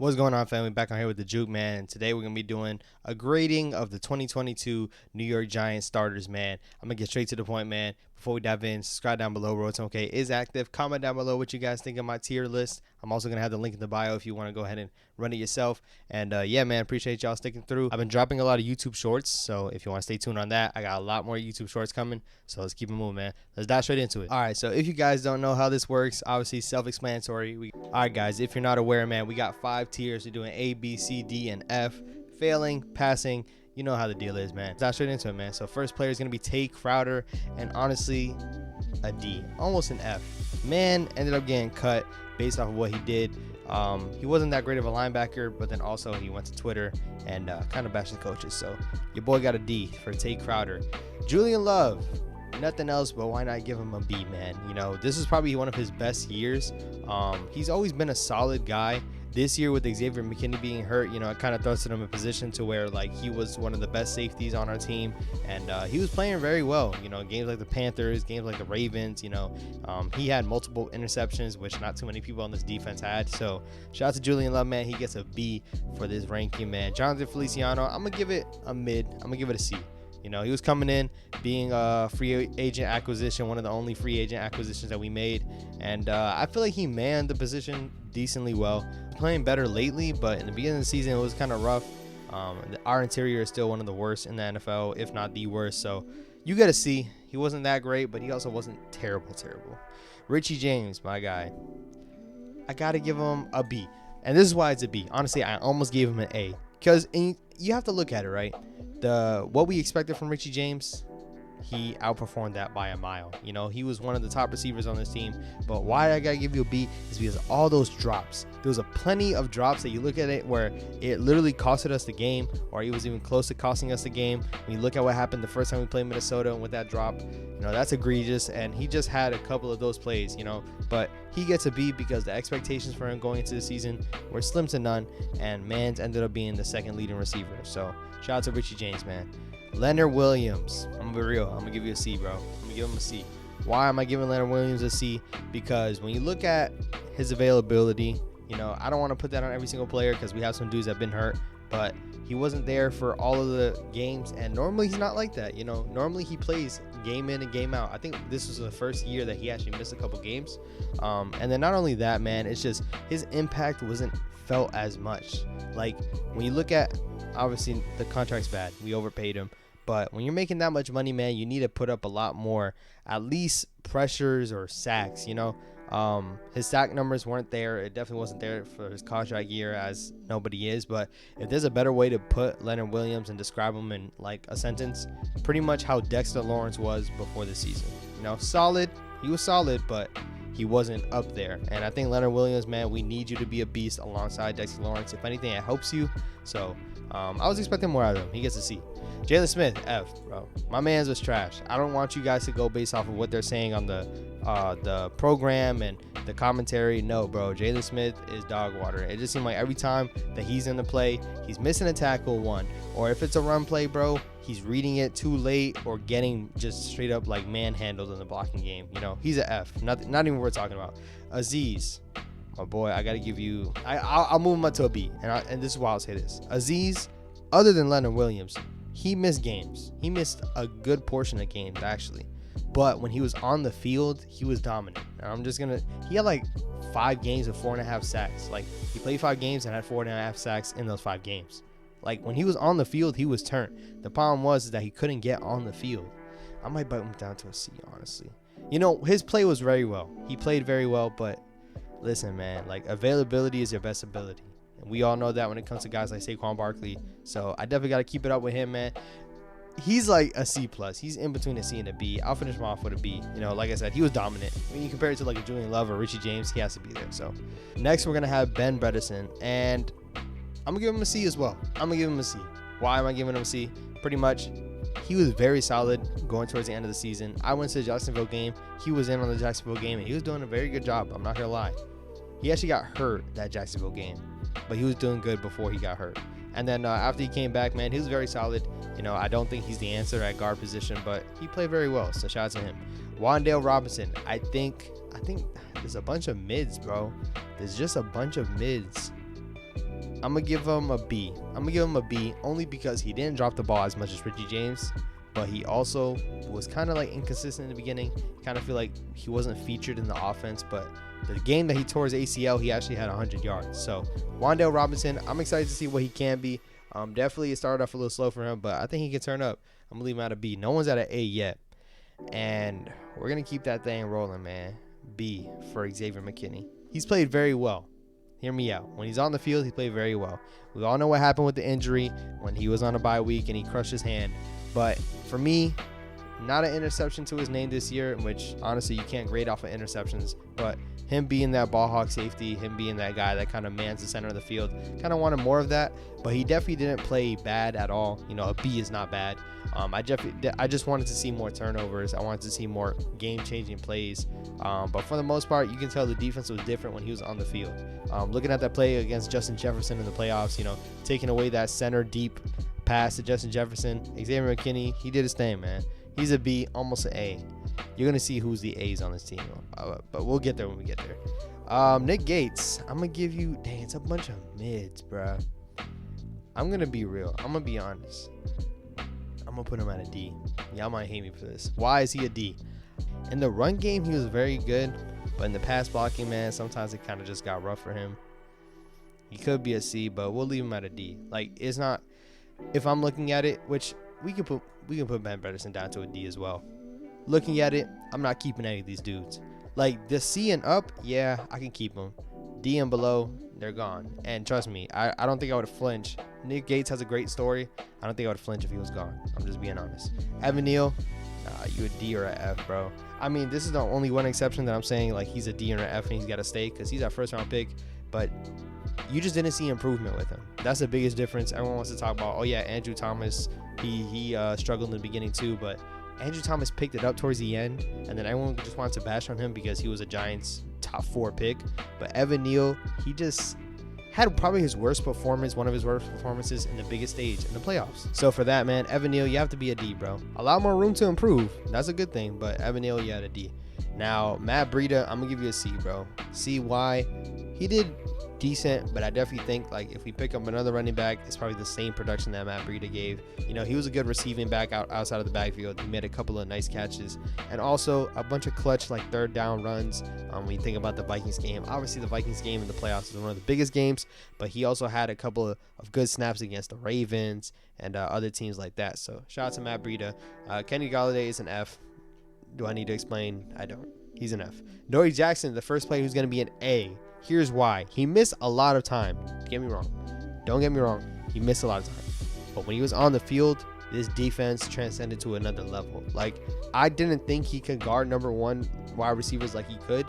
What's going on, family? Back on here with the Juke, man. And today we're going to be doing a grading of the 2022 New York Giants starters, man. I'm going to get straight to the point, man. Before we dive in, subscribe down below. Road Okay is active. Comment down below what you guys think of my tier list. I'm also going to have the link in the bio if you want to go ahead and run it yourself. And yeah, man, appreciate y'all sticking through. I've been dropping a lot of YouTube shorts, so if you want to stay tuned on that, I got a lot more YouTube shorts coming. So let's keep it moving, man. Let's dive straight into it. All right, so if you guys don't know how this works, obviously self-explanatory. All right, guys, if you're not aware, man, we got 5 tiers. We're doing A, B, C, D, and F. Failing, passing, you know how the deal is, man. Let's dive straight into it, man. So first player is going to be Tay Crowder, and honestly, a D, almost an F. Man ended up getting cut based off of what he did. He wasn't that great of a linebacker, but then also he went to Twitter and kind of bashed the coaches. So your boy got a D for Tay Crowder. Julian Love, nothing else, but why not give him a B, man? You know, this is probably one of his best years. He's always been a solid guy. This year with Xavier McKinney being hurt, you know, it kind of thrusted him in a position to where, like, he was one of the best safeties on our team, and he was playing very well. You know, games like the Panthers, games like the Ravens, you know, he had multiple interceptions, which not too many people on this defense had. So shout out to Julian Love, man. He gets a B for this ranking, man. Jonathan Feliciano, I'm going to give it a mid. I'm going to give it a C. You know, he was coming in, being a free agent acquisition, one of the only free agent acquisitions that we made. And I feel like he manned the position decently well. Playing better lately, but in the beginning of the season, it was kind of rough. Our interior is still one of the worst in the NFL, if not the worst. So you got to see. He wasn't that great, but he also wasn't terrible. Richie James, my guy. I got to give him a B. And this is why it's a B. Honestly, I almost gave him an A. Because you have to look at it, right? What we expected from Richie James, he outperformed that by a mile. You know, he was one of the top receivers on this team. But why I gotta give you a B is because of all those drops. There was a plenty of drops that you look at it where it literally costed us the game, or it was even close to costing us the game. When you look at what happened the first time we played Minnesota and with that drop, you know, that's egregious. And he just had a couple of those plays, you know. But he gets a B because the expectations for him going into the season were slim to none, and Mans ended up being the second leading receiver. So shout out to Richie James, man. Leonard Williams, I'm gonna be real. I'm gonna give you a C, bro. I'm gonna give him a C. Why am I giving Leonard Williams a C? Because when you look at his availability, you know, I don't want to put that on every single player because we have some dudes that have been hurt, but he wasn't there for all of the games, and normally he's not like that. You know, normally he plays game in and game out. I think this was the first year that he actually missed a couple games. And then not only that, man, it's just his impact wasn't felt as much. Like when you look at, obviously the contract's bad, we overpaid him. But when you're making that much money, man, you need to put up a lot more, at least pressures or sacks, you know. His sack numbers weren't there. It definitely wasn't there for his contract year, as nobody is. But if there's a better way to put Leonard Williams and describe him in like a sentence, pretty much how Dexter Lawrence was before the season. You know, solid. He was solid, but he wasn't up there. And I think Leonard Williams, man, we need you to be a beast alongside Dexter Lawrence. If anything, it helps you. So I was expecting more out of him. He gets a C. Jalen Smith, F, bro. My man's was trash. I don't want you guys to go based off of what they're saying on the program and the commentary. No, bro. Jalen Smith is dog water. It just seemed like every time that he's in the play, he's missing a tackle, one. Or if it's a run play, bro, he's reading it too late or getting just straight up like manhandled in the blocking game. You know, he's an F. Not even worth talking about. Azeez, my boy, I got to give you, I'll move him up to a B. And this is why I'll say this. Azeez, other than Leonard Williams, he missed games. He missed a good portion of games, actually. But when he was on the field, he was dominant. And he had like 5 games of 4.5 sacks. Like, he played 5 games and had 4.5 sacks in those 5 games. Like, when he was on the field, he was turned. The problem was that he couldn't get on the field. I might bite him down to a C, honestly. You know, his play was very well. He played very well, but listen, man, like, availability is your best ability. And we all know that when it comes to guys like Saquon Barkley. So I definitely got to keep it up with him, man. He's like a C+. He's in between a C and a B. I'll finish him off with a B. You know, like I said, he was dominant. When you compare it to like a Julian Love or Richie James, he has to be there. So next we're going to have Ben Bredeson. And I'm going to give him a C as well. I'm going to give him a C. Why am I giving him a C? Pretty much, he was very solid going towards the end of the season. I went to the Jacksonville game. He was in on the Jacksonville game, and he was doing a very good job. I'm not going to lie. He actually got hurt that Jacksonville game, but he was doing good before he got hurt. And then after he came back, man, he was very solid. You know, I don't think he's the answer at guard position, but he played very well. So shout out to him. Wan'Dale Robinson, I think there's a bunch of mids, bro. There's just a bunch of mids. I'm gonna give him a B. I'm gonna give him a B only because he didn't drop the ball as much as Richie James, but he also was kind of like inconsistent in the beginning. Kind of feel like he wasn't featured in the offense, but the game that he tore his ACL, he actually had 100 yards. So Wan'Dale Robinson, I'm excited to see what he can be. Definitely it started off a little slow for him, but I think he can turn up. I'm gonna leave him at a B. No one's at an A yet, and we're gonna keep that thing rolling, man. B for Xavier McKinney. He's played very well. Hear me out. When he's on the field, he played very well. We all know what happened with the injury when he was on a bye week and he crushed his hand. But for me, not an interception to his name this year, which honestly you can't grade off of interceptions. But him being that ball hawk safety, him being that guy that kind of mans the center of the field, kind of wanted more of that. But he definitely didn't play bad at all. You know, a B is not bad. I just wanted to see more turnovers. I wanted to see more game-changing plays. But for the most part, you can tell the defense was different when he was on the field. Looking at that play against Justin Jefferson in the playoffs, you know, taking away that center deep pass to Justin Jefferson, Xavier McKinney, he did his thing, man. He's a B, almost an A. You're going to see who's the A's on this team. But we'll get there when we get there. Nick Gates, I'm going to give you, dang, it's a bunch of mids, bro. I'm going to be real. I'm going to be honest. I'm going to put him at a D. Y'all might hate me for this. Why is he a D? In the run game, he was very good. But in the pass blocking, man, sometimes it kind of just got rough for him. He could be a C, but we'll leave him at a D. Like, it's not, if I'm looking at it, which we can put Ben Bredeson down to a D as well. Looking at it, I'm not keeping any of these dudes. Like, the C and up, yeah, I can keep them. D and below, they're gone. And trust me, I don't think I would flinch. Nick Gates has a great story. I don't think I would flinch if he was gone. I'm just being honest. Evan Neal, you a D or a F, bro. I mean, this is the only one exception that I'm saying, like, he's a D or an F and he's got to stay because he's our first-round pick. But you just didn't see improvement with him. That's the biggest difference. Everyone wants to talk about, oh, yeah, Andrew Thomas, he struggled in the beginning too, but Andrew Thomas picked it up towards the end, and then everyone just wanted to bash on him because he was a Giants top 4 pick. But Evan Neal, he just had probably his worst performance, one of his worst performances in the biggest stage in the playoffs. So for that, man, Evan Neal, you have to be a D, bro. A lot more room to improve. That's a good thing, but Evan Neal, you had a D. Now, Matt Breida, I'm going to give you a C, bro. C, why? He did decent, but I definitely think, like, if we pick up another running back, it's probably the same production that Matt Breida gave. You know, he was a good receiving back outside of the backfield. He made a couple of nice catches and also a bunch of clutch, like, third down runs. When you think about the Vikings game, obviously the Vikings game in the playoffs is one of the biggest games, but he also had a couple of good snaps against the Ravens and other teams like that. So shout out to Matt Breida. Kenny Golladay is an F. Do I need to explain? I don't. He's an F. Dory Jackson, the first player who's going to be an A. Here's why. He missed a lot of time. Don't get me wrong. He missed a lot of time. But when he was on the field, this defense transcended to another level. Like, I didn't think he could guard number 1 wide receivers like he could.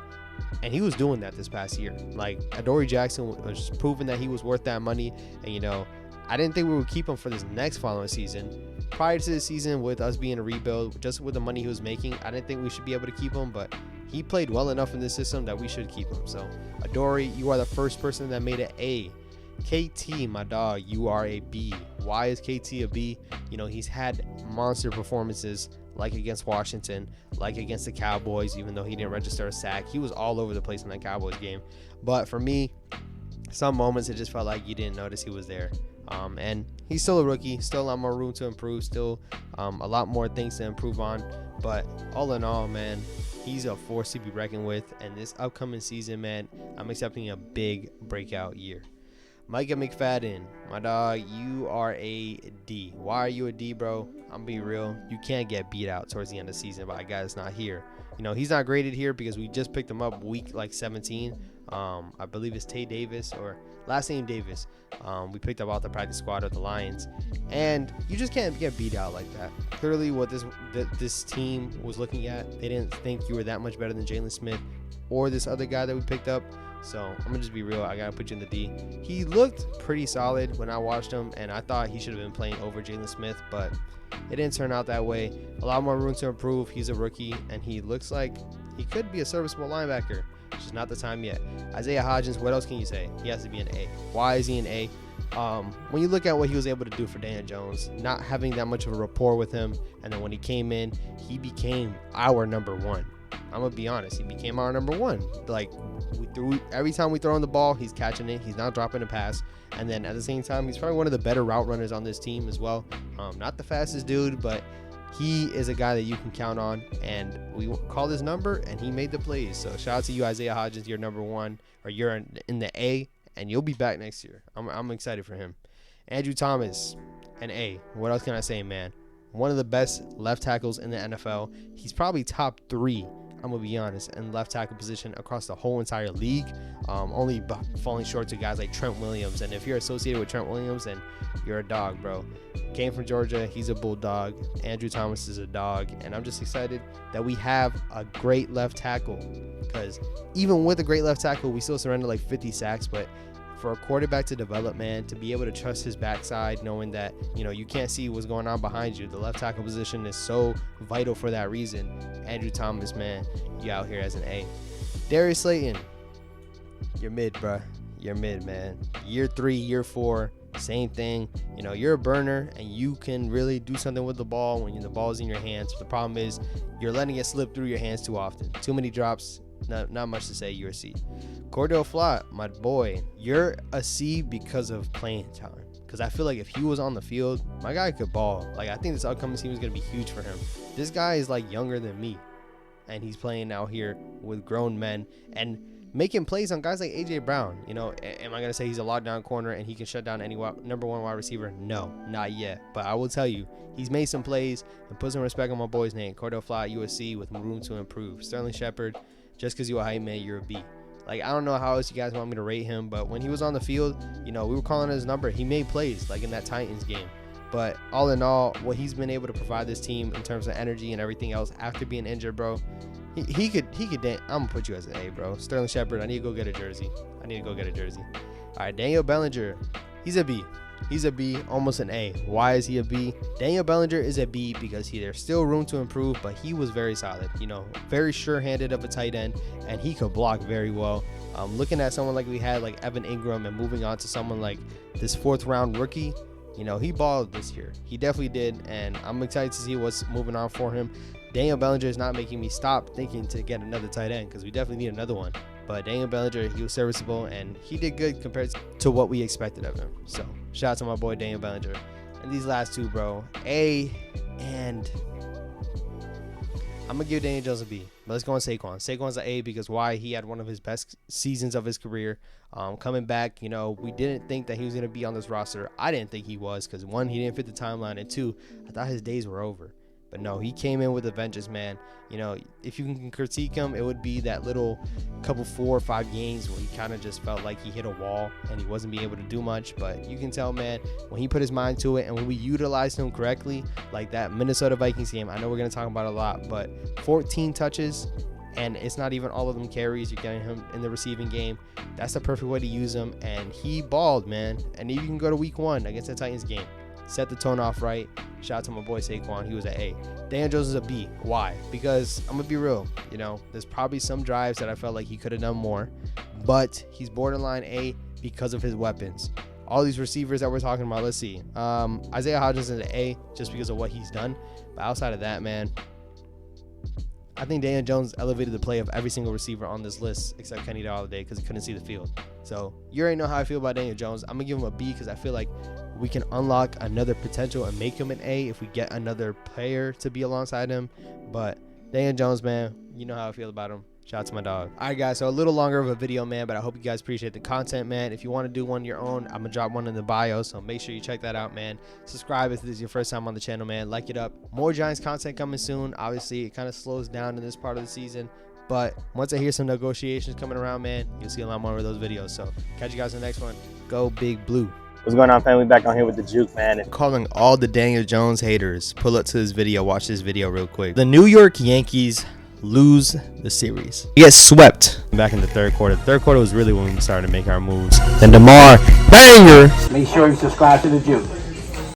And he was doing that this past year. Like, Adoree Jackson was proving that he was worth that money. And, you know, I didn't think we would keep him for this next following season. Prior to the season, with us being a rebuild, just with the money he was making, I didn't think we should be able to keep him, but he played well enough in this system that we should keep him. So, Adoree, you are the first person that made an A. KT, my dog, you are a B. Why is KT a B? You know, he's had monster performances like against Washington, like against the Cowboys, even though he didn't register a sack. He was all over the place in that Cowboys game. But for me, some moments it just felt like you didn't notice he was there. And he's still a rookie, still a lot more room to improve, still a lot more things to improve on. But all in all, man, he's a force to be reckoned with. And this upcoming season, man, I'm expecting a big breakout year. Micah McFadden, my dog, you are a D. Why are you a D, bro? I'm gonna be real. You can't get beat out towards the end of the season by a guy that's not here. You know, he's not graded here because we just picked him up week like 17. I believe it's Tay Davis, or last name Davis. We picked up off the practice squad of the Lions, and you just can't get beat out like that. Clearly, what this team was looking at, they didn't think you were that much better than Jalen Smith or this other guy that we picked up. So I'm gonna just be real. I gotta put you in the D. He looked pretty solid when I watched him, and I thought he should have been playing over Jalen Smith, but it didn't turn out that way. A lot more room to improve. He's a rookie, and he looks like he could be a serviceable linebacker. It's just not the time yet. Isaiah Hodgins, what else can you say? He has to be an A. Why is he an A? When you look at what he was able to do for Daniel Jones, not having that much of a rapport with him, and then when he came in, he became our number 1. I'm gonna be honest. He became our number one. Like, every time we throw him the ball, he's catching it. He's not dropping a pass. And then at the same time, he's probably one of the better route runners on this team as well. Not the fastest dude, but he is a guy that you can count on. And we called his number, and he made the plays. So shout out to you, Isaiah Hodgins. You're number one, or you're in the A, and you'll be back next year. I'm excited for him. Andrew Thomas, an A. What else can I say, man? One of the best left tackles in the NFL. He's probably top 3, I'm going to be honest, in left tackle position across the whole entire league. Only falling short to guys like Trent Williams. And if you're associated with Trent Williams, then you're a dog, bro. Came from Georgia. He's a bulldog. Andrew Thomas is a dog. And I'm just excited that we have a great left tackle. Because even with a great left tackle, we still surrender like 50 sacks. But for a quarterback to develop, man, to be able to trust his backside, knowing that, you know, you can't see what's going on behind you. The left tackle position is so vital for that reason. Andrew Thomas, man, you out here as an A. Darius Slayton, you're mid, bruh. You're mid, man. Year 3, year 4, same thing. You know, you're a burner, and you can really do something with the ball when the ball's in your hands. The problem is you're letting it slip through your hands too often. Too many drops. Not much to say. You're a C. Cordell Flott, my boy, you're a C because of playing time. Because I feel like if he was on the field, my guy could ball. Like, I think this upcoming season is going to be huge for him. This guy is like younger than me, and he's playing out here with grown men and making plays on guys like AJ Brown. You know, am I going to say he's a lockdown corner and he can shut down any number 1 wide receiver? No, not yet. But I will tell you, he's made some plays and put some respect on my boy's name. Cordell Flott, USC, with room to improve. Sterling Shepard, just because you're a high man, you're a B. Like, I don't know how else you guys want me to rate him, but when he was on the field, you know, we were calling his number. He made plays, like in that Titans game. But all in all, what he's been able to provide this team in terms of energy and everything else after being injured, bro, he could. I'm gonna put you as an A, bro. Sterling Shepard, I need to go get a jersey. All right, Daniel Bellinger, he's a B. He's a B, almost an A. Why is he a B? Daniel Bellinger is a B because there's still room to improve, but he was very solid. You know, very sure-handed of a tight end, and he could block very well. Looking at someone like we had, like Evan Ingram, and moving on to someone like this 4th-round rookie, you know, he balled this year. He definitely did, and I'm excited to see what's moving on for him. Daniel Bellinger is not making me stop thinking to get another tight end because we definitely need another one. But Daniel Bellinger, he was serviceable, and he did good compared to what we expected of him. So, shout out to my boy Daniel Bellinger. And these last two, bro, A, and I'm going to give Daniel Jones a B. But let's go on Saquon. Saquon's an A because why? He had one of his best seasons of his career. Coming back, you know, we didn't think that he was going to be on this roster. I didn't think he was because, 1, he didn't fit the timeline, and 2, I thought his days were over. But no, he came in with a vengeance, man. You know, if you can critique him, it would be that little couple 4 or 5 games where he kind of just felt like he hit a wall and he wasn't being able to do much. But you can tell, man, when he put his mind to it and when we utilized him correctly, like that Minnesota Vikings game, I know we're going to talk about it a lot, but 14 touches, and it's not even all of them carries. You're getting him in the receiving game. That's the perfect way to use him, and he balled, man. And you can go to week 1 against the Titans game. Set the tone off right. Shout out to my boy Saquon. He was an A. Daniel Jones is a B. Why? Because I'm going to be real. You know, there's probably some drives that I felt like he could have done more. But he's borderline A because of his weapons. All these receivers that we're talking about, let's see. Isaiah Hodgins is an A just because of what he's done. But outside of that, man, I think Daniel Jones elevated the play of every single receiver on this list except Kenny Golladay because he couldn't see the field. So you already know how I feel about Daniel Jones. I'm going to give him a B because I feel like we can unlock another potential and make him an A if we get another player to be alongside him. But Daniel Jones, man, you know how I feel about him. Shout out to my dog. All right, guys, so a little longer of a video, man, but I hope you guys appreciate the content, man. If you want to do one of your own, I'm going to drop one in the bio, so make sure you check that out, man. Subscribe if this is your first time on the channel, man. Like it up. More Giants content coming soon. Obviously, it kind of slows down in this part of the season, but once I hear some negotiations coming around, man, you'll see a lot more of those videos. So catch you guys in the next one. Go Big Blue. What's going on, family? Back on here with the Juke, man. I'm calling all the Daniel Jones haters. Pull up to this video. Watch this video real quick. The New York Yankees lose the series. We get swept back in the third quarter. The third quarter was really when we started to make our moves. Then DeMar Banger. Make sure you subscribe to the Juke.